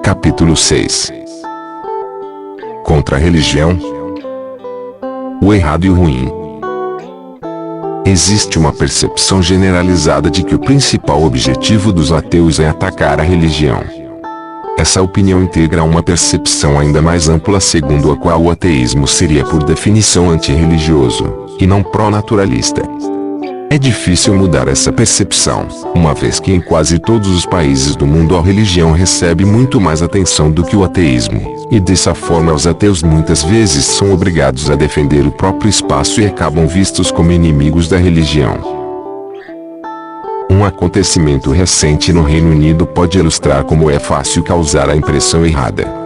Capítulo 6. Contra a religião, o errado e o ruim. Existe uma percepção generalizada de que o principal objetivo dos ateus é atacar a religião. Essa opinião integra uma percepção ainda mais ampla segundo a qual o ateísmo seria por definição antirreligioso, e não pró-naturalista. É difícil mudar essa percepção, uma vez que em quase todos os países do mundo a religião recebe muito mais atenção do que o ateísmo, e dessa forma os ateus muitas vezes são obrigados a defender o próprio espaço e acabam vistos como inimigos da religião. Um acontecimento recente no Reino Unido pode ilustrar como é fácil causar a impressão errada.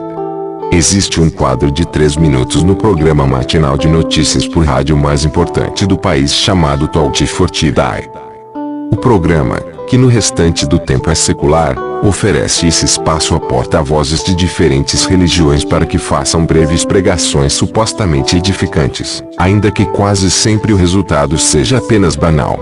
Existe um quadro de 3 minutos no programa matinal de notícias por rádio mais importante do país chamado Talk for Today. O programa, que no restante do tempo é secular, oferece esse espaço a porta-vozes de diferentes religiões para que façam breves pregações supostamente edificantes, ainda que quase sempre o resultado seja apenas banal.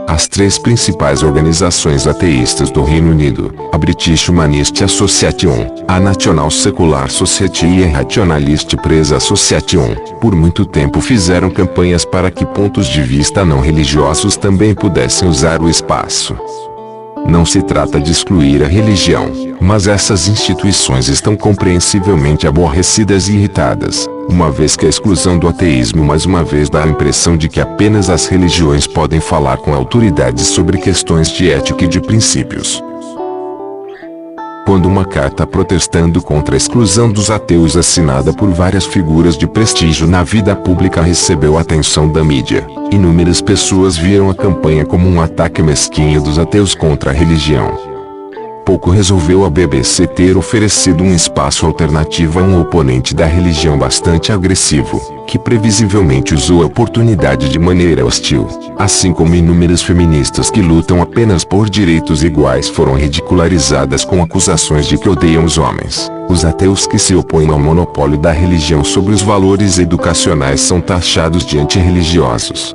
As 3 principais organizações ateístas do Reino Unido, a British Humanist Association, a National Secular Society e a Rationalist Press Association, por muito tempo fizeram campanhas para que pontos de vista não religiosos também pudessem usar o espaço. Não se trata de excluir a religião, mas essas instituições estão compreensivelmente aborrecidas e irritadas, uma vez que a exclusão do ateísmo mais uma vez dá a impressão de que apenas as religiões podem falar com autoridade sobre questões de ética e de princípios. Quando uma carta protestando contra a exclusão dos ateus assinada por várias figuras de prestígio na vida pública recebeu a atenção da mídia, inúmeras pessoas viram a campanha como um ataque mesquinho dos ateus contra a religião. Pouco resolveu a BBC ter oferecido um espaço alternativo a um oponente da religião bastante agressivo, que previsivelmente usou a oportunidade de maneira hostil, assim como inúmeras feministas que lutam apenas por direitos iguais foram ridicularizadas com acusações de que odeiam os homens. Os ateus que se opõem ao monopólio da religião sobre os valores educacionais são taxados de antirreligiosos.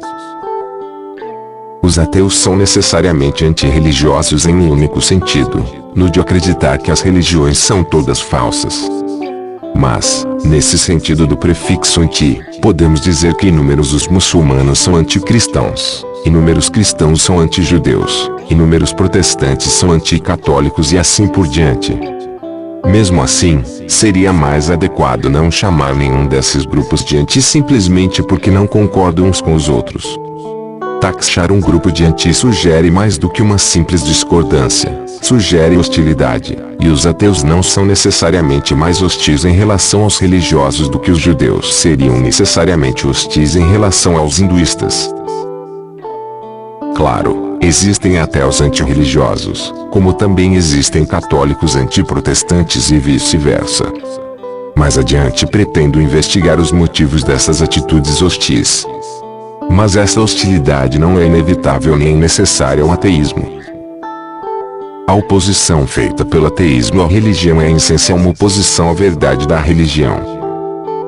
Os ateus são necessariamente antirreligiosos em um único sentido, no de acreditar que as religiões são todas falsas. Mas, nesse sentido do prefixo anti, podemos dizer que inúmeros os muçulmanos são anticristãos, inúmeros cristãos são antijudeus, inúmeros protestantes são anticatólicos e assim por diante. Mesmo assim, seria mais adequado não chamar nenhum desses grupos de anti simplesmente porque não concordam uns com os outros. Taxar um grupo de anti sugere mais do que uma simples discordância, sugere hostilidade, e os ateus não são necessariamente mais hostis em relação aos religiosos do que os judeus seriam necessariamente hostis em relação aos hinduístas. Claro, existem ateus antirreligiosos, como também existem católicos antiprotestantes e vice-versa. Mais adiante pretendo investigar os motivos dessas atitudes hostis. Mas essa hostilidade não é inevitável nem necessária ao ateísmo. A oposição feita pelo ateísmo à religião é em essência uma oposição à verdade da religião.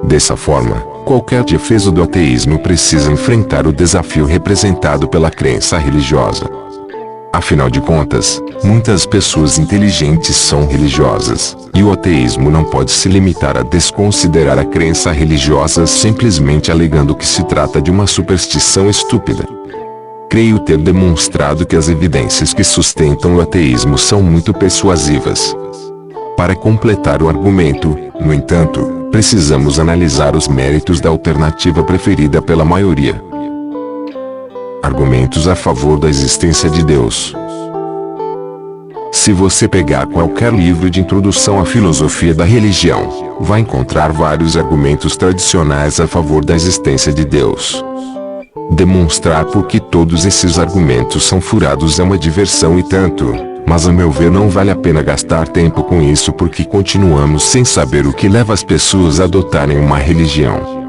Dessa forma, qualquer defesa do ateísmo precisa enfrentar o desafio representado pela crença religiosa. Afinal de contas, muitas pessoas inteligentes são religiosas, e o ateísmo não pode se limitar a desconsiderar a crença religiosa simplesmente alegando que se trata de uma superstição estúpida. Creio ter demonstrado que as evidências que sustentam o ateísmo são muito persuasivas. Para completar o argumento, no entanto, precisamos analisar os méritos da alternativa preferida pela maioria. Argumentos a favor da existência de Deus. Se você pegar qualquer livro de introdução à filosofia da religião, vai encontrar vários argumentos tradicionais a favor da existência de Deus. Demonstrar por que todos esses argumentos são furados é uma diversão e tanto, mas a meu ver não vale a pena gastar tempo com isso porque continuamos sem saber o que leva as pessoas a adotarem uma religião.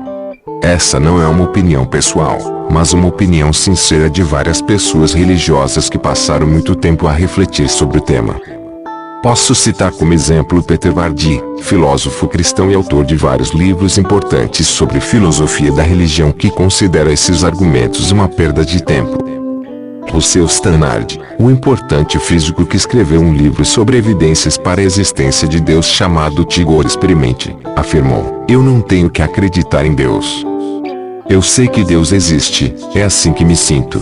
Essa não é uma opinião pessoal, mas uma opinião sincera de várias pessoas religiosas que passaram muito tempo a refletir sobre o tema. Posso citar como exemplo Peter Vardy, filósofo cristão e autor de vários livros importantes sobre filosofia da religião que considera esses argumentos uma perda de tempo. Russell Stannard, o importante físico que escreveu um livro sobre evidências para a existência de Deus chamado Tigor Experimente, afirmou: "Eu não tenho que acreditar em Deus. Eu sei que Deus existe, é assim que me sinto."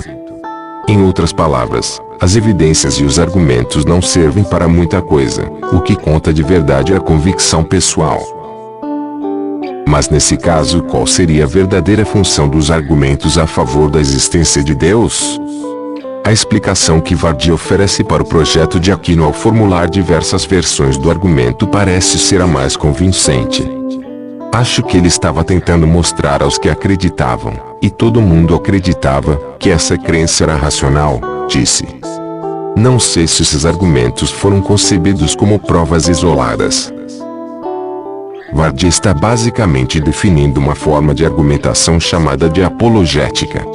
Em outras palavras, as evidências e os argumentos não servem para muita coisa, o que conta de verdade é a convicção pessoal. Mas nesse caso, qual seria a verdadeira função dos argumentos a favor da existência de Deus? A explicação que Vardy oferece para o projeto de Aquino ao formular diversas versões do argumento parece ser a mais convincente. Acho que ele estava tentando mostrar aos que acreditavam, e todo mundo acreditava, que essa crença era racional, disse. Não sei se esses argumentos foram concebidos como provas isoladas. Vardy está basicamente definindo uma forma de argumentação chamada de apologética.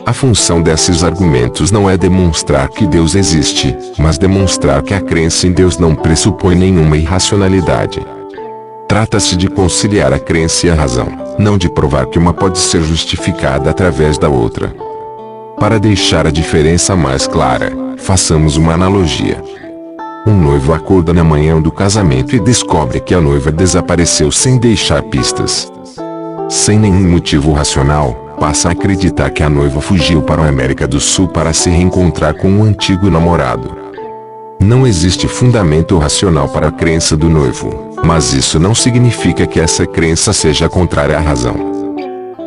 A função desses argumentos não é demonstrar que Deus existe, mas demonstrar que a crença em Deus não pressupõe nenhuma irracionalidade. Trata-se de conciliar a crença e a razão, não de provar que uma pode ser justificada através da outra. Para deixar a diferença mais clara, façamos uma analogia. Um noivo acorda na manhã do casamento e descobre que a noiva desapareceu sem deixar pistas. Sem nenhum motivo racional, passa a acreditar que a noiva fugiu para a América do Sul para se reencontrar com um antigo namorado. Não existe fundamento racional para a crença do noivo, mas isso não significa que essa crença seja contrária à razão.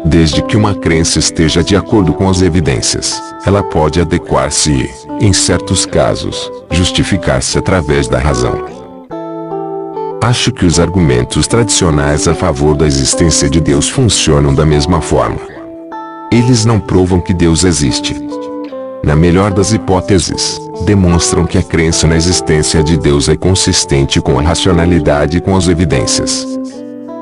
Desde que uma crença esteja de acordo com as evidências, ela pode adequar-se e, em certos casos, justificar-se através da razão. Acho que os argumentos tradicionais a favor da existência de Deus funcionam da mesma forma. Eles não provam que Deus existe. Na melhor das hipóteses, demonstram que a crença na existência de Deus é consistente com a racionalidade e com as evidências.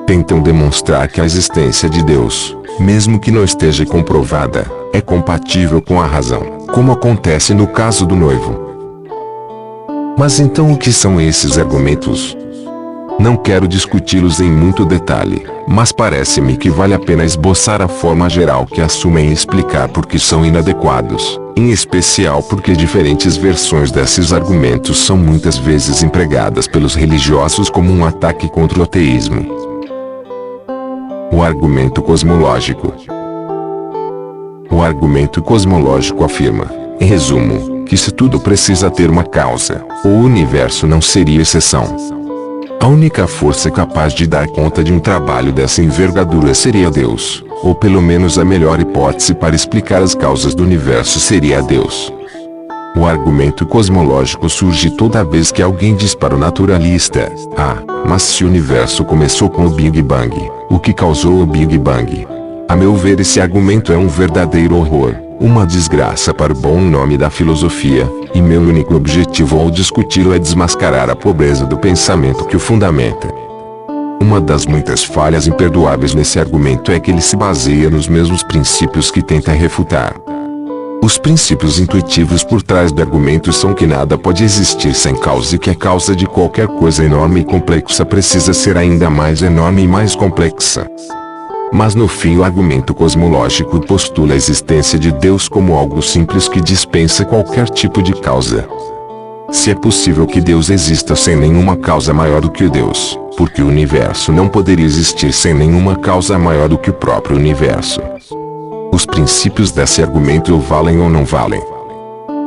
Tentam demonstrar que a existência de Deus, mesmo que não esteja comprovada, é compatível com a razão, como acontece no caso do noivo. Mas então o que são esses argumentos? Não quero discuti-los em muito detalhe, mas parece-me que vale a pena esboçar a forma geral que assumem e explicar por que são inadequados, em especial porque diferentes versões desses argumentos são muitas vezes empregadas pelos religiosos como um ataque contra o ateísmo. O argumento cosmológico. O argumento cosmológico afirma, em resumo, que se tudo precisa ter uma causa, o universo não seria exceção. A única força capaz de dar conta de um trabalho dessa envergadura seria Deus, ou pelo menos a melhor hipótese para explicar as causas do universo seria Deus. O argumento cosmológico surge toda vez que alguém diz para o naturalista: "Ah, mas se o universo começou com o Big Bang, o que causou o Big Bang?" A meu ver, esse argumento é um verdadeiro horror, uma desgraça para o bom nome da filosofia, e meu único objetivo ao discuti-lo é desmascarar a pobreza do pensamento que o fundamenta. Uma das muitas falhas imperdoáveis nesse argumento é que ele se baseia nos mesmos princípios que tenta refutar. Os princípios intuitivos por trás do argumento são que nada pode existir sem causa e que a causa de qualquer coisa enorme e complexa precisa ser ainda mais enorme e mais complexa. Mas no fim o argumento cosmológico postula a existência de Deus como algo simples que dispensa qualquer tipo de causa. Se é possível que Deus exista sem nenhuma causa maior do que o Deus, porque o universo não poderia existir sem nenhuma causa maior do que o próprio universo. Os princípios desse argumento valem ou não valem?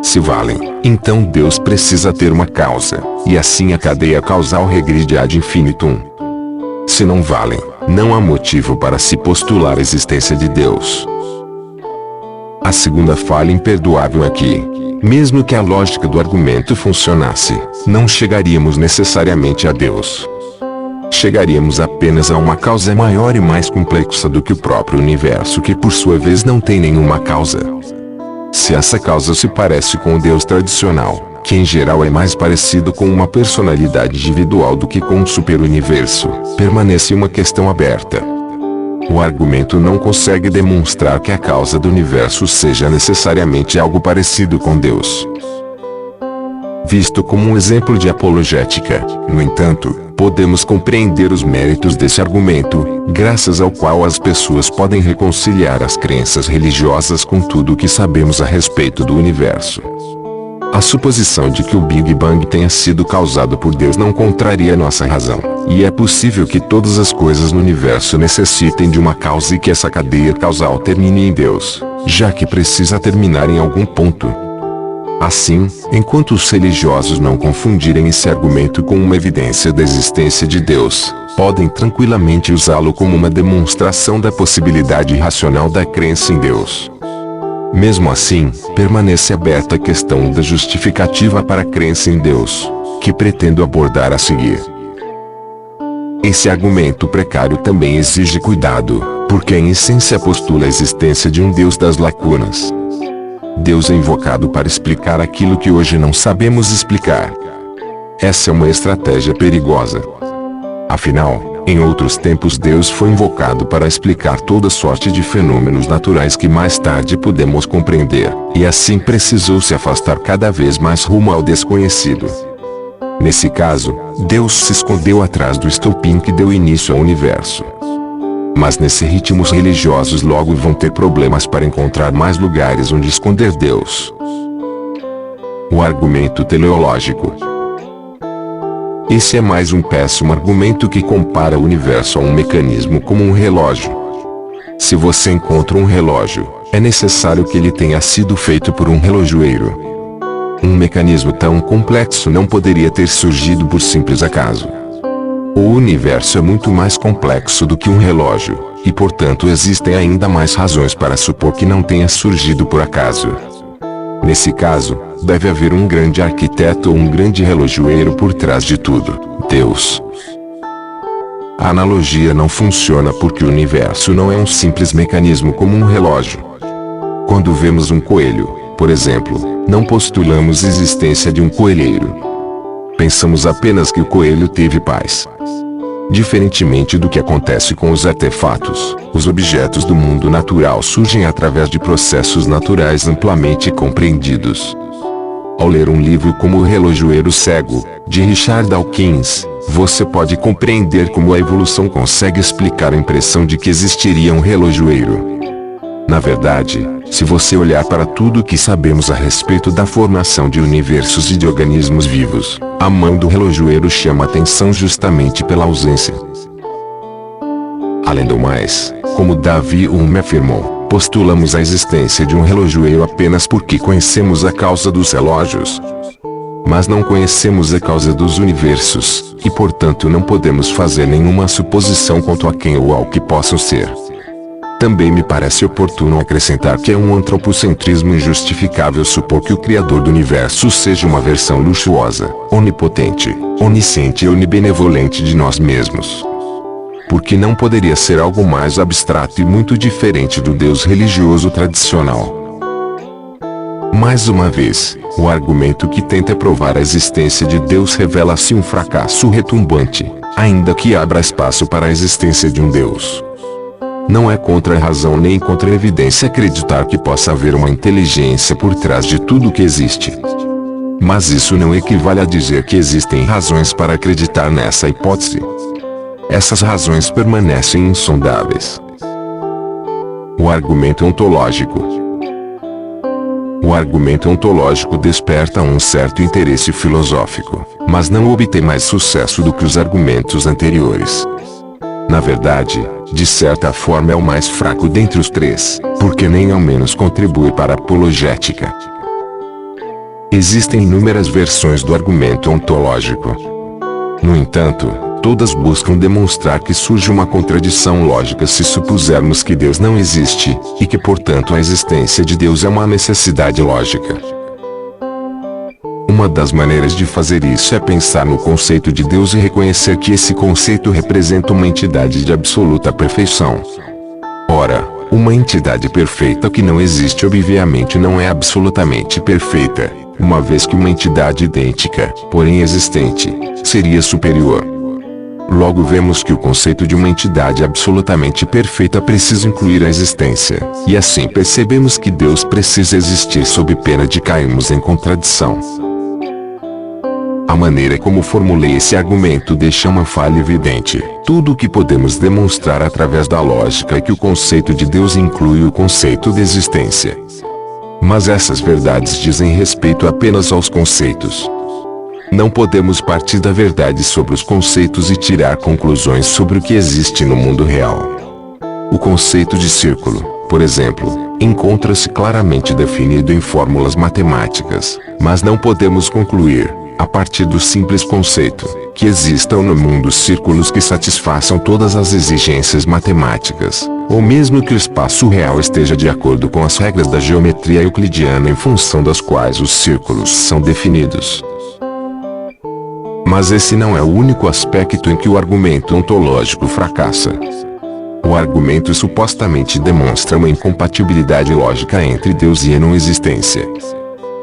Se valem, então Deus precisa ter uma causa, e assim a cadeia causal regride ad infinitum. Se não valem, não há motivo para se postular a existência de Deus. A segunda falha imperdoável é que, mesmo que a lógica do argumento funcionasse, não chegaríamos necessariamente a Deus. Chegaríamos apenas a uma causa maior e mais complexa do que o próprio universo, que por sua vez não tem nenhuma causa. Se essa causa se parece com o Deus tradicional, que em geral é mais parecido com uma personalidade individual do que com um superuniverso, permanece uma questão aberta. O argumento não consegue demonstrar que a causa do universo seja necessariamente algo parecido com Deus. Visto como um exemplo de apologética, no entanto, podemos compreender os méritos desse argumento, graças ao qual as pessoas podem reconciliar as crenças religiosas com tudo o que sabemos a respeito do universo. A suposição de que o Big Bang tenha sido causado por Deus não contraria nossa razão, e é possível que todas as coisas no universo necessitem de uma causa e que essa cadeia causal termine em Deus, já que precisa terminar em algum ponto. Assim, enquanto os religiosos não confundirem esse argumento com uma evidência da existência de Deus, podem tranquilamente usá-lo como uma demonstração da possibilidade racional da crença em Deus. Mesmo assim, permanece aberta a questão da justificativa para a crença em Deus, que pretendo abordar a seguir. Esse argumento precário também exige cuidado, porque em essência postula a existência de um Deus das lacunas. Deus é invocado para explicar aquilo que hoje não sabemos explicar. Essa é uma estratégia perigosa. Afinal, em outros tempos Deus foi invocado para explicar toda sorte de fenômenos naturais que mais tarde pudemos compreender, e assim precisou se afastar cada vez mais rumo ao desconhecido. Nesse caso, Deus se escondeu atrás do estopim que deu início ao universo. Mas nesse ritmo os religiosos logo vão ter problemas para encontrar mais lugares onde esconder Deus. O argumento teleológico. Esse é mais um péssimo argumento que compara o universo a um mecanismo como um relógio. Se você encontra um relógio, é necessário que ele tenha sido feito por um relojoeiro. Um mecanismo tão complexo não poderia ter surgido por simples acaso. O universo é muito mais complexo do que um relógio, e portanto existem ainda mais razões para supor que não tenha surgido por acaso. Nesse caso, deve haver um grande arquiteto ou um grande relojoeiro por trás de tudo, Deus. A analogia não funciona porque o universo não é um simples mecanismo como um relógio. Quando vemos um coelho, por exemplo, não postulamos a existência de um coelheiro. Pensamos apenas que o coelho teve pais. Diferentemente do que acontece com os artefatos, os objetos do mundo natural surgem através de processos naturais amplamente compreendidos. Ao ler um livro como O Relojoeiro Cego, de Richard Dawkins, você pode compreender como a evolução consegue explicar a impressão de que existiria um relojoeiro. Na verdade, se você olhar para tudo o que sabemos a respeito da formação de universos e de organismos vivos, a mão do relojoeiro chama atenção justamente pela ausência. Além do mais, como Davi Hume afirmou, postulamos a existência de um relojoeiro apenas porque conhecemos a causa dos relógios. Mas não conhecemos a causa dos universos, e portanto não podemos fazer nenhuma suposição quanto a quem ou ao que possam ser. Também me parece oportuno acrescentar que é um antropocentrismo injustificável supor que o Criador do Universo seja uma versão luxuosa, onipotente, onisciente e onibenevolente de nós mesmos. Porque não poderia ser algo mais abstrato e muito diferente do Deus religioso tradicional. Mais uma vez, o argumento que tenta provar a existência de Deus revela-se um fracasso retumbante, ainda que abra espaço para a existência de um Deus. Não é contra a razão nem contra a evidência acreditar que possa haver uma inteligência por trás de tudo o que existe. Mas isso não equivale a dizer que existem razões para acreditar nessa hipótese. Essas razões permanecem insondáveis. O argumento ontológico. O argumento ontológico desperta um certo interesse filosófico, mas não obtém mais sucesso do que os argumentos anteriores. Na verdade, de certa forma é o mais fraco dentre os três, porque nem ao menos contribui para a apologética. Existem inúmeras versões do argumento ontológico. No entanto, todas buscam demonstrar que surge uma contradição lógica se supusermos que Deus não existe, e que portanto a existência de Deus é uma necessidade lógica. Uma das maneiras de fazer isso é pensar no conceito de Deus e reconhecer que esse conceito representa uma entidade de absoluta perfeição. Ora, uma entidade perfeita que não existe obviamente não é absolutamente perfeita, uma vez que uma entidade idêntica, porém existente, seria superior. Logo vemos que o conceito de uma entidade absolutamente perfeita precisa incluir a existência, e assim percebemos que Deus precisa existir sob pena de cairmos em contradição. A maneira como formulei esse argumento deixa uma falha evidente. Tudo o que podemos demonstrar através da lógica é que o conceito de Deus inclui o conceito de existência. Mas essas verdades dizem respeito apenas aos conceitos. Não podemos partir da verdade sobre os conceitos e tirar conclusões sobre o que existe no mundo real. O conceito de círculo, por exemplo, encontra-se claramente definido em fórmulas matemáticas, mas não podemos concluir, a partir do simples conceito, que existam no mundo círculos que satisfaçam todas as exigências matemáticas, ou mesmo que o espaço real esteja de acordo com as regras da geometria euclidiana em função das quais os círculos são definidos. Mas esse não é o único aspecto em que o argumento ontológico fracassa. O argumento supostamente demonstra uma incompatibilidade lógica entre Deus e a não-existência.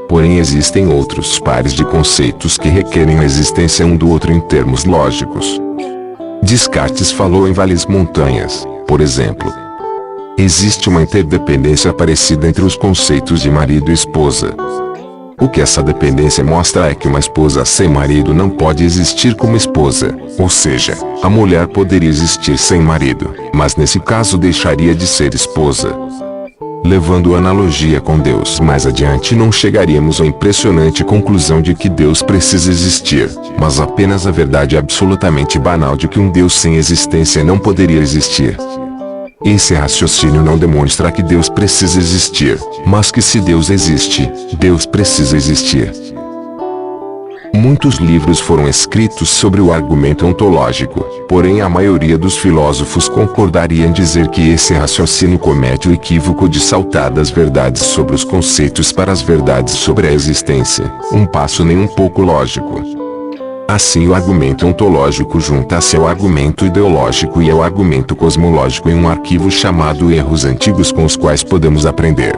Porém existem outros pares de conceitos que requerem a existência um do outro em termos lógicos. Descartes falou em vales-montanhas, por exemplo. Existe uma interdependência parecida entre os conceitos de marido e esposa. O que essa dependência mostra é que uma esposa sem marido não pode existir como esposa, ou seja, a mulher poderia existir sem marido, mas nesse caso deixaria de ser esposa. Levando a analogia com Deus mais adiante não chegaríamos à impressionante conclusão de que Deus precisa existir, mas apenas a verdade absolutamente banal de que um Deus sem existência não poderia existir. Esse raciocínio não demonstra que Deus precisa existir, mas que se Deus existe, Deus precisa existir. Muitos livros foram escritos sobre o argumento ontológico, porém a maioria dos filósofos concordaria em dizer que esse raciocínio comete o equívoco de saltar das verdades sobre os conceitos para as verdades sobre a existência, um passo nem um pouco lógico. Assim o argumento ontológico junta-se ao argumento ideológico e ao argumento cosmológico em um arquivo chamado erros antigos com os quais podemos aprender.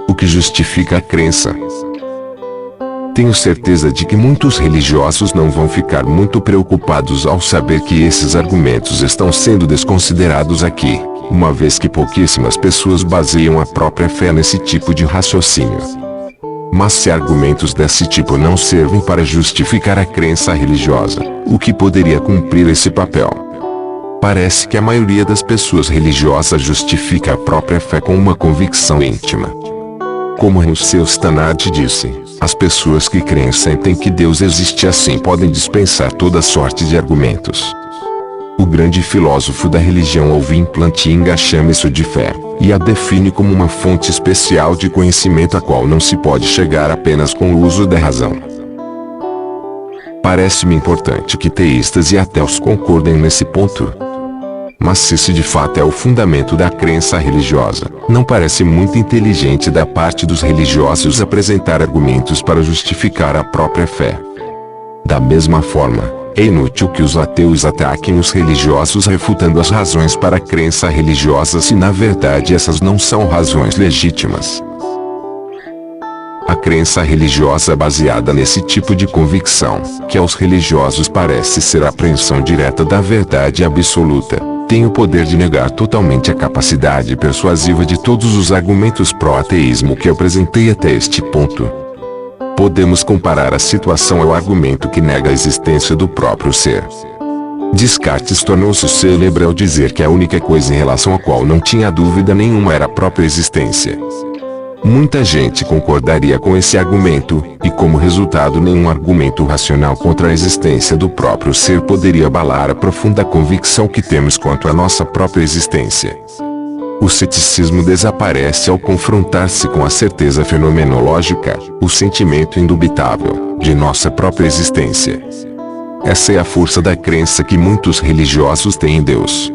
O que justifica a crença? Tenho certeza de que muitos religiosos não vão ficar muito preocupados ao saber que esses argumentos estão sendo desconsiderados aqui, uma vez que pouquíssimas pessoas baseiam a própria fé nesse tipo de raciocínio. Mas se argumentos desse tipo não servem para justificar a crença religiosa, o que poderia cumprir esse papel? Parece que a maioria das pessoas religiosas justifica a própria fé com uma convicção íntima. Como Rousseau Stannard disse, as pessoas que creem sentem que Deus existe assim podem dispensar toda sorte de argumentos. O grande filósofo da religião Alvin Plantinga chama isso de fé, e a define como uma fonte especial de conhecimento a qual não se pode chegar apenas com o uso da razão. Parece-me importante que teístas e ateus concordem nesse ponto. Mas se esse de fato é o fundamento da crença religiosa, não parece muito inteligente da parte dos religiosos apresentar argumentos para justificar a própria fé. Da mesma forma, é inútil que os ateus ataquem os religiosos refutando as razões para a crença religiosa se na verdade essas não são razões legítimas. A crença religiosa baseada nesse tipo de convicção, que aos religiosos parece ser a apreensão direta da verdade absoluta, tem o poder de negar totalmente a capacidade persuasiva de todos os argumentos pró-ateísmo que apresentei até este ponto. Podemos comparar a situação ao argumento que nega a existência do próprio ser. Descartes tornou-se célebre ao dizer que a única coisa em relação à qual não tinha dúvida nenhuma era a própria existência. Muita gente concordaria com esse argumento, e como resultado nenhum argumento racional contra a existência do próprio ser poderia abalar a profunda convicção que temos quanto à nossa própria existência. O ceticismo desaparece ao confrontar-se com a certeza fenomenológica, o sentimento indubitável, de nossa própria existência. Essa é a força da crença que muitos religiosos têm em Deus.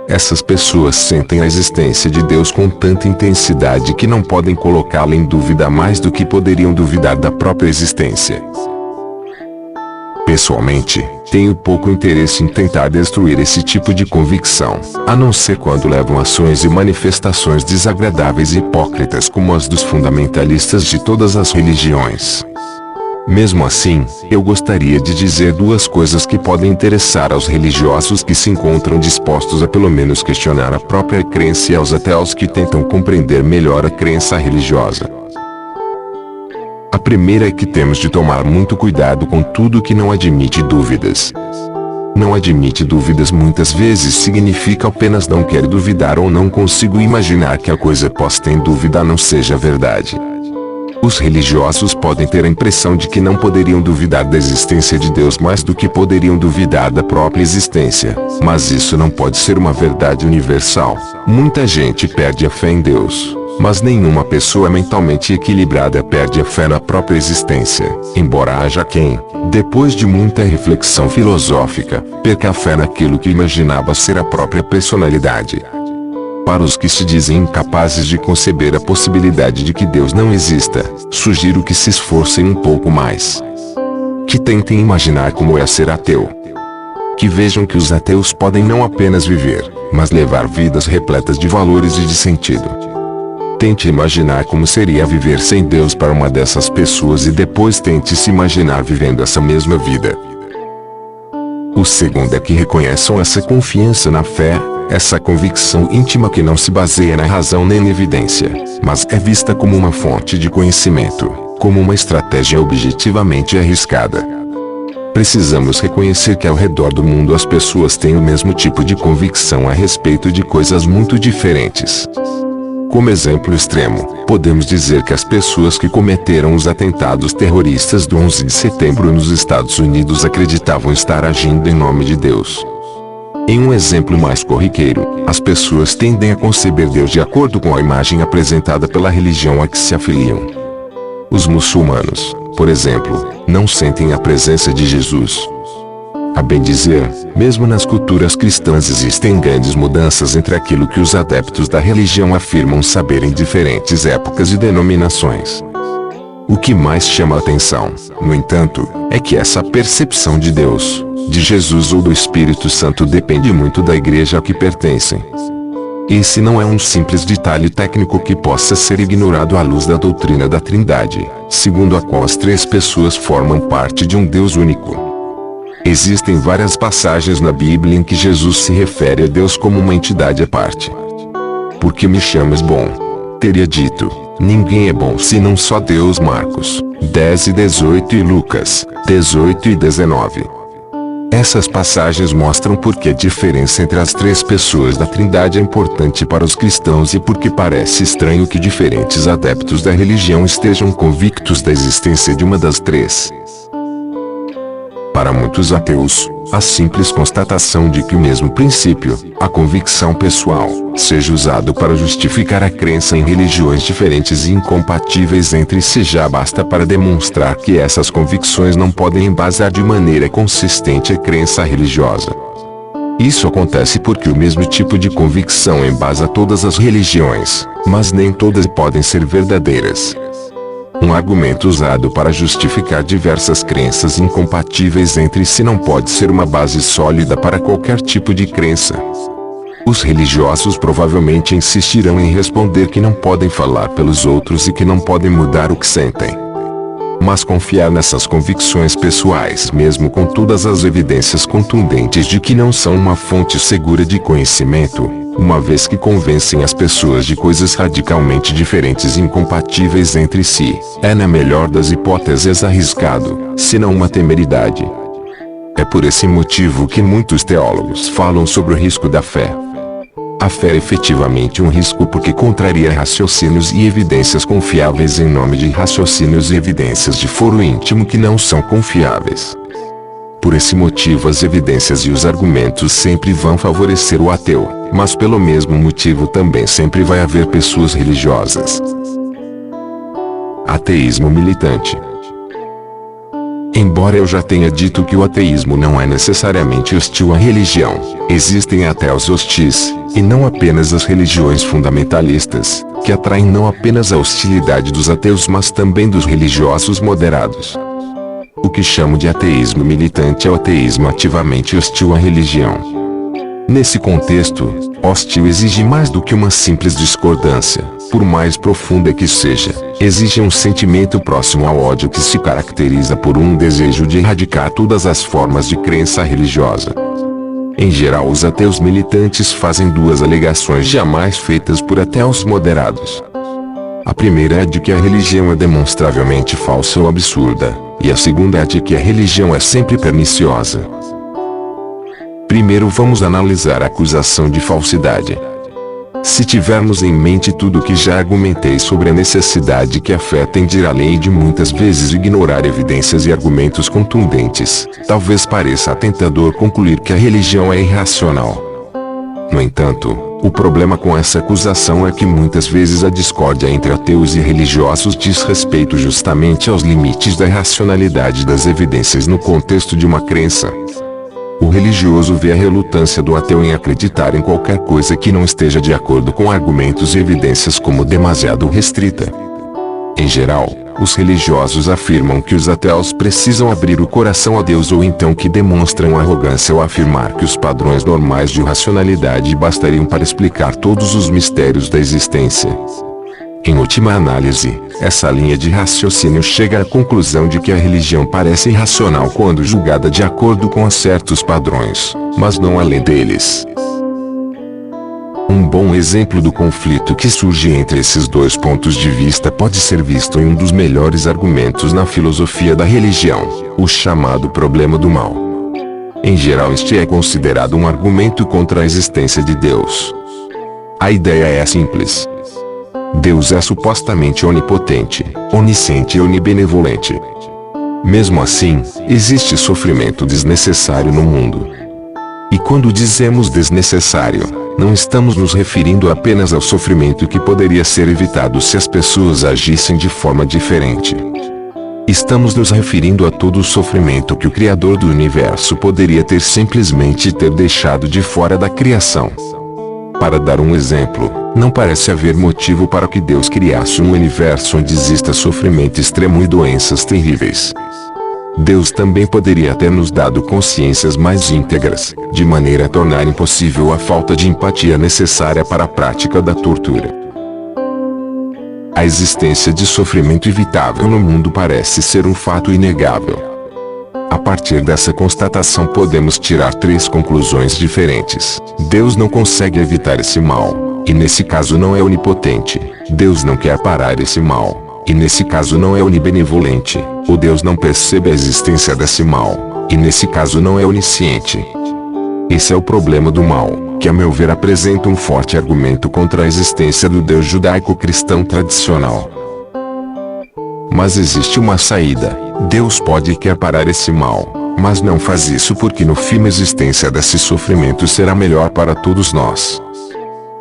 Essas pessoas sentem a existência de Deus com tanta intensidade que não podem colocá-la em dúvida mais do que poderiam duvidar da própria existência. Pessoalmente, tenho pouco interesse em tentar destruir esse tipo de convicção, a não ser quando levam ações e manifestações desagradáveis e hipócritas como as dos fundamentalistas de todas as religiões. Mesmo assim, eu gostaria de dizer duas coisas que podem interessar aos religiosos que se encontram dispostos a pelo menos questionar a própria crença e aos ateus que tentam compreender melhor a crença religiosa. A primeira é que temos de tomar muito cuidado com tudo que não admite dúvidas. Não admite dúvidas muitas vezes significa apenas não quer duvidar ou não consigo imaginar que a coisa posta em dúvida não seja verdade. Os religiosos podem ter a impressão de que não poderiam duvidar da existência de Deus mais do que poderiam duvidar da própria existência, mas isso não pode ser uma verdade universal. Muita gente perde a fé em Deus, mas nenhuma pessoa mentalmente equilibrada perde a fé na própria existência, embora haja quem, depois de muita reflexão filosófica, perca a fé naquilo que imaginava ser a própria personalidade. Para os que se dizem incapazes de conceber a possibilidade de que Deus não exista, sugiro que se esforcem um pouco mais. Que tentem imaginar como é ser ateu. Que vejam que os ateus podem não apenas viver, mas levar vidas repletas de valores e de sentido. Tente imaginar como seria viver sem Deus para uma dessas pessoas e depois tente se imaginar vivendo essa mesma vida. O segundo é que reconheçam essa confiança na fé, essa convicção íntima que não se baseia na razão nem na evidência, mas é vista como uma fonte de conhecimento, como uma estratégia objetivamente arriscada. Precisamos reconhecer que ao redor do mundo as pessoas têm o mesmo tipo de convicção a respeito de coisas muito diferentes. Como exemplo extremo, podemos dizer que as pessoas que cometeram os atentados terroristas do 11 de setembro nos Estados Unidos acreditavam estar agindo em nome de Deus. Em um exemplo mais corriqueiro, as pessoas tendem a conceber Deus de acordo com a imagem apresentada pela religião a que se afiliam. Os muçulmanos, por exemplo, não sentem a presença de Jesus. A bem dizer, mesmo nas culturas cristãs existem grandes mudanças entre aquilo que os adeptos da religião afirmam saber em diferentes épocas e denominações. O que mais chama a atenção, no entanto, é que essa percepção de Deus, de Jesus ou do Espírito Santo depende muito da igreja a que pertencem. Esse não é um simples detalhe técnico que possa ser ignorado à luz da doutrina da Trindade, segundo a qual as três pessoas formam parte de um Deus único. Existem várias passagens na Bíblia em que Jesus se refere a Deus como uma entidade à parte. Por que me chamas bom? Teria dito, ninguém é bom senão só Deus. Marcos 10:18 e Lucas 18:19. Essas passagens mostram por que a diferença entre as três pessoas da Trindade é importante para os cristãos e por que parece estranho que diferentes adeptos da religião estejam convictos da existência de uma das três. Para muitos ateus, a simples constatação de que o mesmo princípio, a convicção pessoal, seja usado para justificar a crença em religiões diferentes e incompatíveis entre si já basta para demonstrar que essas convicções não podem embasar de maneira consistente a crença religiosa. Isso acontece porque o mesmo tipo de convicção embasa todas as religiões, mas nem todas podem ser verdadeiras. Um argumento usado para justificar diversas crenças incompatíveis entre si não pode ser uma base sólida para qualquer tipo de crença. Os religiosos provavelmente insistirão em responder que não podem falar pelos outros e que não podem mudar o que sentem. Mas confiar nessas convicções pessoais, mesmo com todas as evidências contundentes de que não são uma fonte segura de conhecimento, uma vez que convencem as pessoas de coisas radicalmente diferentes e incompatíveis entre si, é na melhor das hipóteses arriscado, se não uma temeridade. É por esse motivo que muitos teólogos falam sobre o risco da fé. A fé é efetivamente um risco porque contraria raciocínios e evidências confiáveis em nome de raciocínios e evidências de foro íntimo que não são confiáveis. Por esse motivo as evidências e os argumentos sempre vão favorecer o ateu, mas pelo mesmo motivo também sempre vai haver pessoas religiosas. Ateísmo militante. Embora eu já tenha dito que o ateísmo não é necessariamente hostil à religião, existem ateus hostis, e não apenas as religiões fundamentalistas, que atraem não apenas a hostilidade dos ateus mas também dos religiosos moderados. O que chamo de ateísmo militante é o ateísmo ativamente hostil à religião. Nesse contexto, hostil exige mais do que uma simples discordância, por mais profunda que seja, exige um sentimento próximo ao ódio que se caracteriza por um desejo de erradicar todas as formas de crença religiosa. Em geral, os ateus militantes fazem duas alegações jamais feitas por ateus moderados. A primeira é de que a religião é demonstravelmente falsa ou absurda, e a segunda é de que a religião é sempre perniciosa. Primeiro vamos analisar a acusação de falsidade. Se tivermos em mente tudo o que já argumentei sobre a necessidade que a fé tem de ir além de muitas vezes ignorar evidências e argumentos contundentes, talvez pareça tentador concluir que a religião é irracional. No entanto, o problema com essa acusação é que muitas vezes a discórdia entre ateus e religiosos diz respeito justamente aos limites da racionalidade das evidências no contexto de uma crença. O religioso vê a relutância do ateu em acreditar em qualquer coisa que não esteja de acordo com argumentos e evidências como demasiado restrita. Em geral, os religiosos afirmam que os ateus precisam abrir o coração a Deus ou então que demonstram arrogância ao afirmar que os padrões normais de racionalidade bastariam para explicar todos os mistérios da existência. Em última análise, essa linha de raciocínio chega à conclusão de que a religião parece irracional quando julgada de acordo com certos padrões, mas não além deles. Um bom exemplo do conflito que surge entre esses dois pontos de vista pode ser visto em um dos melhores argumentos na filosofia da religião, o chamado problema do mal. Em geral, este é considerado um argumento contra a existência de Deus. A ideia é simples. Deus é supostamente onipotente, onisciente e onibenevolente. Mesmo assim, existe sofrimento desnecessário no mundo. E quando dizemos desnecessário, não estamos nos referindo apenas ao sofrimento que poderia ser evitado se as pessoas agissem de forma diferente. Estamos nos referindo a todo o sofrimento que o Criador do Universo poderia ter simplesmente deixado de fora da criação. Para dar um exemplo, não parece haver motivo para que Deus criasse um universo onde exista sofrimento extremo e doenças terríveis. Deus também poderia ter nos dado consciências mais íntegras, de maneira a tornar impossível a falta de empatia necessária para a prática da tortura. A existência de sofrimento evitável no mundo parece ser um fato inegável. A partir dessa constatação podemos tirar três conclusões diferentes. Deus não consegue evitar esse mal, e nesse caso não é onipotente. Deus não quer parar esse mal, e nesse caso não é onibenevolente. Ou Deus não percebe a existência desse mal, e nesse caso não é onisciente. Esse é o problema do mal, que a meu ver apresenta um forte argumento contra a existência do Deus judaico-cristão tradicional. Mas existe uma saída. Deus pode e quer parar esse mal, mas não faz isso porque no fim a existência desse sofrimento será melhor para todos nós.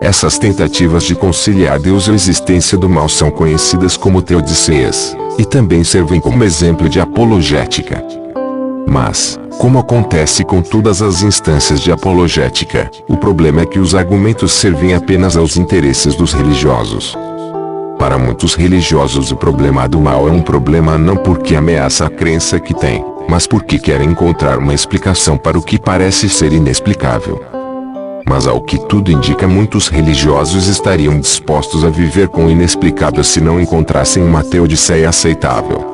Essas tentativas de conciliar Deus e a existência do mal são conhecidas como teodiceias, e também servem como exemplo de apologética. Mas, como acontece com todas as instâncias de apologética, o problema é que os argumentos servem apenas aos interesses dos religiosos. Para muitos religiosos o problema do mal é um problema não porque ameaça a crença que tem, mas porque querem encontrar uma explicação para o que parece ser inexplicável. Mas ao que tudo indica, muitos religiosos estariam dispostos a viver com o inexplicável se não encontrassem uma teodiceia aceitável.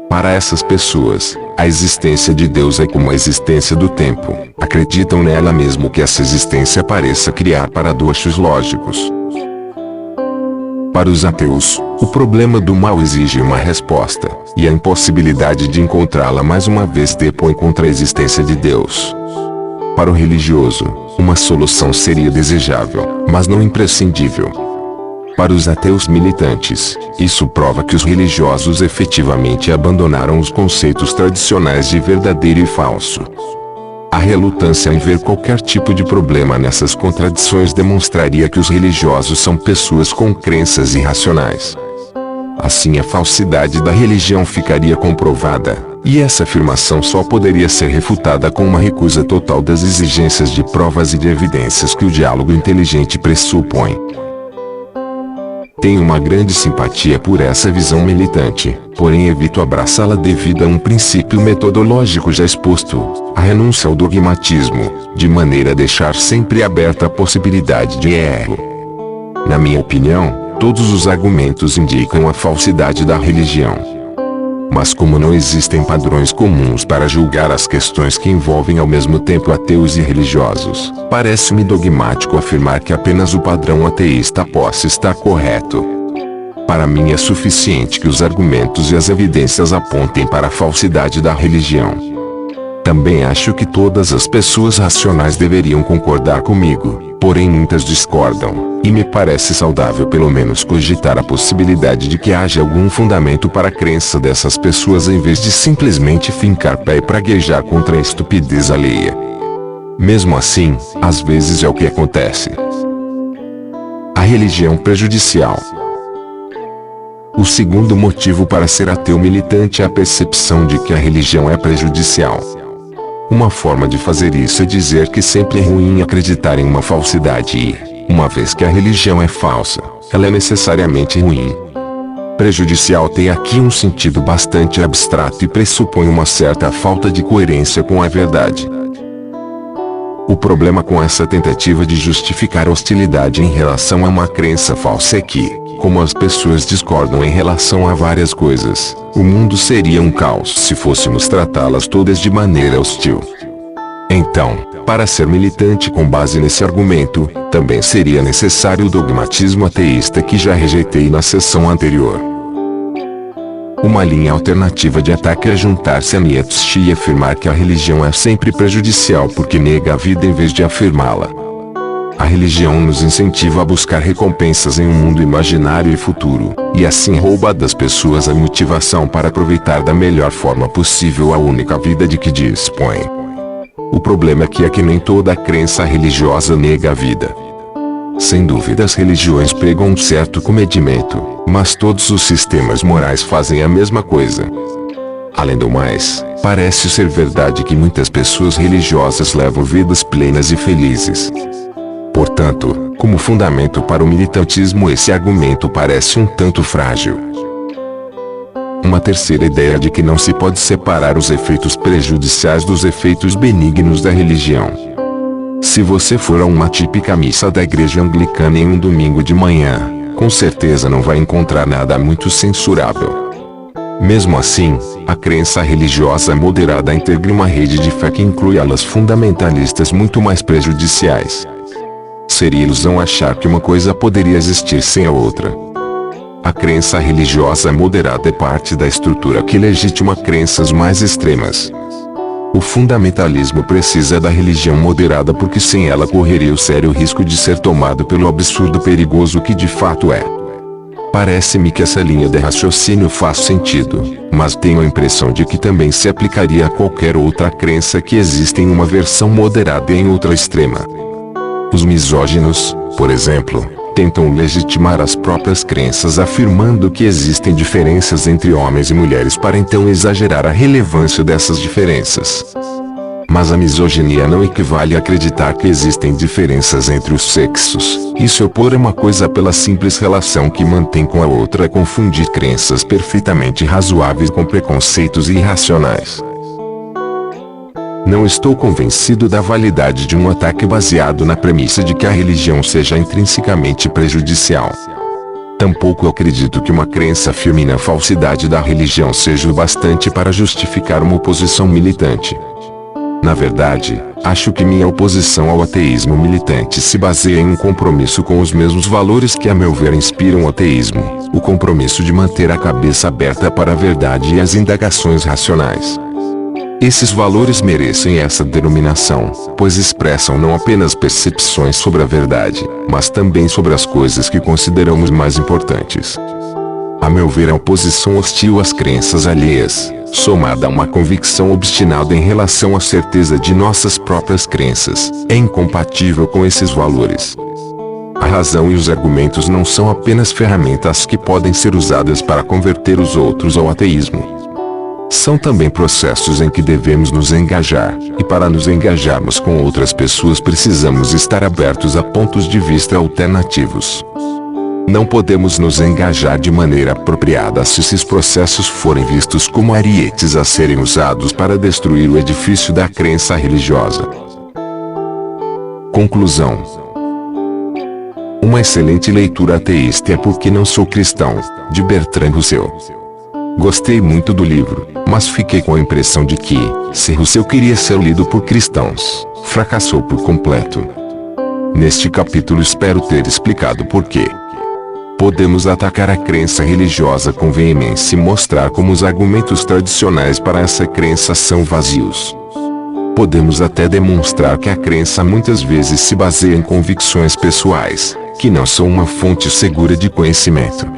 Para essas pessoas, a existência de Deus é como a existência do tempo. Acreditam nela mesmo que essa existência pareça criar paradoxos lógicos. Para os ateus, o problema do mal exige uma resposta, e a impossibilidade de encontrá-la mais uma vez depõe contra a existência de Deus. Para o religioso, uma solução seria desejável, mas não imprescindível. Para os ateus militantes, isso prova que os religiosos efetivamente abandonaram os conceitos tradicionais de verdadeiro e falso. A relutância em ver qualquer tipo de problema nessas contradições demonstraria que os religiosos são pessoas com crenças irracionais. Assim a falsidade da religião ficaria comprovada, e essa afirmação só poderia ser refutada com uma recusa total das exigências de provas e de evidências que o diálogo inteligente pressupõe. Tenho uma grande simpatia por essa visão militante, porém evito abraçá-la devido a um princípio metodológico já exposto, a renúncia ao dogmatismo, de maneira a deixar sempre aberta a possibilidade de erro. Na minha opinião, todos os argumentos indicam a falsidade da religião. Mas como não existem padrões comuns para julgar as questões que envolvem ao mesmo tempo ateus e religiosos, parece-me dogmático afirmar que apenas o padrão ateísta possa estar correto. Para mim é suficiente que os argumentos e as evidências apontem para a falsidade da religião. Também acho que todas as pessoas racionais deveriam concordar comigo, porém muitas discordam, e me parece saudável pelo menos cogitar a possibilidade de que haja algum fundamento para a crença dessas pessoas em vez de simplesmente fincar pé e praguejar contra a estupidez alheia. Mesmo assim, às vezes é o que acontece. A religião prejudicial. O segundo motivo para ser ateu militante é a percepção de que a religião é prejudicial. Uma forma de fazer isso é dizer que sempre é ruim acreditar em uma falsidade e, uma vez que a religião é falsa, ela é necessariamente ruim. Prejudicial tem aqui um sentido bastante abstrato e pressupõe uma certa falta de coerência com a verdade. O problema com essa tentativa de justificar hostilidade em relação a uma crença falsa é que, como as pessoas discordam em relação a várias coisas, o mundo seria um caos se fôssemos tratá-las todas de maneira hostil. Então, para ser militante com base nesse argumento, também seria necessário o dogmatismo ateísta que já rejeitei na sessão anterior. Uma linha alternativa de ataque é juntar-se a Nietzsche e afirmar que a religião é sempre prejudicial porque nega a vida em vez de afirmá-la. A religião nos incentiva a buscar recompensas em um mundo imaginário e futuro, e assim rouba das pessoas a motivação para aproveitar da melhor forma possível a única vida de que dispõe. O problema aqui é que nem toda crença religiosa nega a vida. Sem dúvida as religiões pregam um certo comedimento, mas todos os sistemas morais fazem a mesma coisa. Além do mais, parece ser verdade que muitas pessoas religiosas levam vidas plenas e felizes. Portanto, como fundamento para o militantismo esse argumento parece um tanto frágil. Uma terceira ideia de que não se pode separar os efeitos prejudiciais dos efeitos benignos da religião. Se você for a uma típica missa da igreja anglicana em um domingo de manhã, com certeza não vai encontrar nada muito censurável. Mesmo assim, a crença religiosa moderada integra uma rede de fé que inclui alas fundamentalistas muito mais prejudiciais. Seria ilusão achar que uma coisa poderia existir sem a outra. A crença religiosa moderada é parte da estrutura que legitima crenças mais extremas. O fundamentalismo precisa da religião moderada porque sem ela correria o sério risco de ser tomado pelo absurdo perigoso que de fato é. Parece-me que essa linha de raciocínio faz sentido, mas tenho a impressão de que também se aplicaria a qualquer outra crença que exista em uma versão moderada e em outra extrema. Os misóginos, por exemplo, tentam legitimar as próprias crenças afirmando que existem diferenças entre homens e mulheres para então exagerar a relevância dessas diferenças. Mas a misoginia não equivale a acreditar que existem diferenças entre os sexos, e se opor a uma coisa pela simples relação que mantém com a outra é confundir crenças perfeitamente razoáveis com preconceitos irracionais. Não estou convencido da validade de um ataque baseado na premissa de que a religião seja intrinsecamente prejudicial. Tampouco acredito que uma crença firme na falsidade da religião seja o bastante para justificar uma oposição militante. Na verdade, acho que minha oposição ao ateísmo militante se baseia em um compromisso com os mesmos valores que a meu ver inspiram o ateísmo, o compromisso de manter a cabeça aberta para a verdade e as indagações racionais. Esses valores merecem essa denominação, pois expressam não apenas percepções sobre a verdade, mas também sobre as coisas que consideramos mais importantes. A meu ver, a oposição hostil às crenças alheias, somada a uma convicção obstinada em relação à certeza de nossas próprias crenças, é incompatível com esses valores. A razão e os argumentos não são apenas ferramentas que podem ser usadas para converter os outros ao ateísmo. São também processos em que devemos nos engajar, e para nos engajarmos com outras pessoas precisamos estar abertos a pontos de vista alternativos. Não podemos nos engajar de maneira apropriada se esses processos forem vistos como arietes a serem usados para destruir o edifício da crença religiosa. Conclusão. Uma excelente leitura ateísta é Porque Não Sou Cristão, de Bertrand Russell. Gostei muito do livro, mas fiquei com a impressão de que, se Russell queria ser lido por cristãos, fracassou por completo. Neste capítulo espero ter explicado por quê. Podemos atacar a crença religiosa com veemência e mostrar como os argumentos tradicionais para essa crença são vazios. Podemos até demonstrar que a crença muitas vezes se baseia em convicções pessoais, que não são uma fonte segura de conhecimento.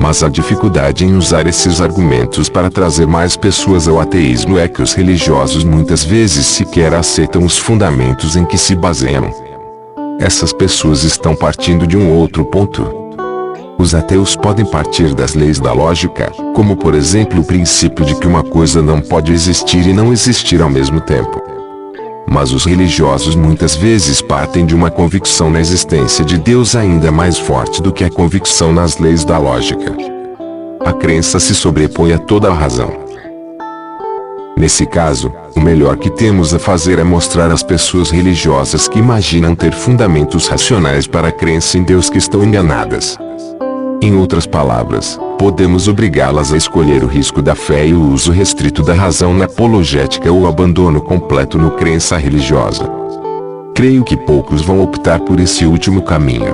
Mas a dificuldade em usar esses argumentos para trazer mais pessoas ao ateísmo é que os religiosos muitas vezes sequer aceitam os fundamentos em que se baseiam. Essas pessoas estão partindo de um outro ponto. Os ateus podem partir das leis da lógica, como por exemplo o princípio de que uma coisa não pode existir e não existir ao mesmo tempo. Mas os religiosos muitas vezes partem de uma convicção na existência de Deus ainda mais forte do que a convicção nas leis da lógica. A crença se sobrepõe a toda a razão. Nesse caso, o melhor que temos a fazer é mostrar às pessoas religiosas que imaginam ter fundamentos racionais para a crença em Deus que estão enganadas. Em outras palavras, podemos obrigá-las a escolher o risco da fé e o uso restrito da razão na apologética ou o abandono completo no crença religiosa. Creio que poucos vão optar por esse último caminho.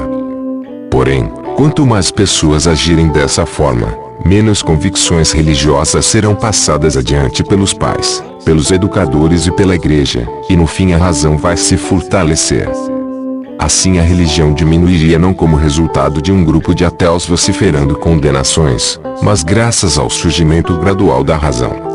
Porém, quanto mais pessoas agirem dessa forma, menos convicções religiosas serão passadas adiante pelos pais, pelos educadores e pela igreja, e no fim a razão vai se fortalecer. Assim a religião diminuiria não como resultado de um grupo de ateus vociferando condenações, mas graças ao surgimento gradual da razão.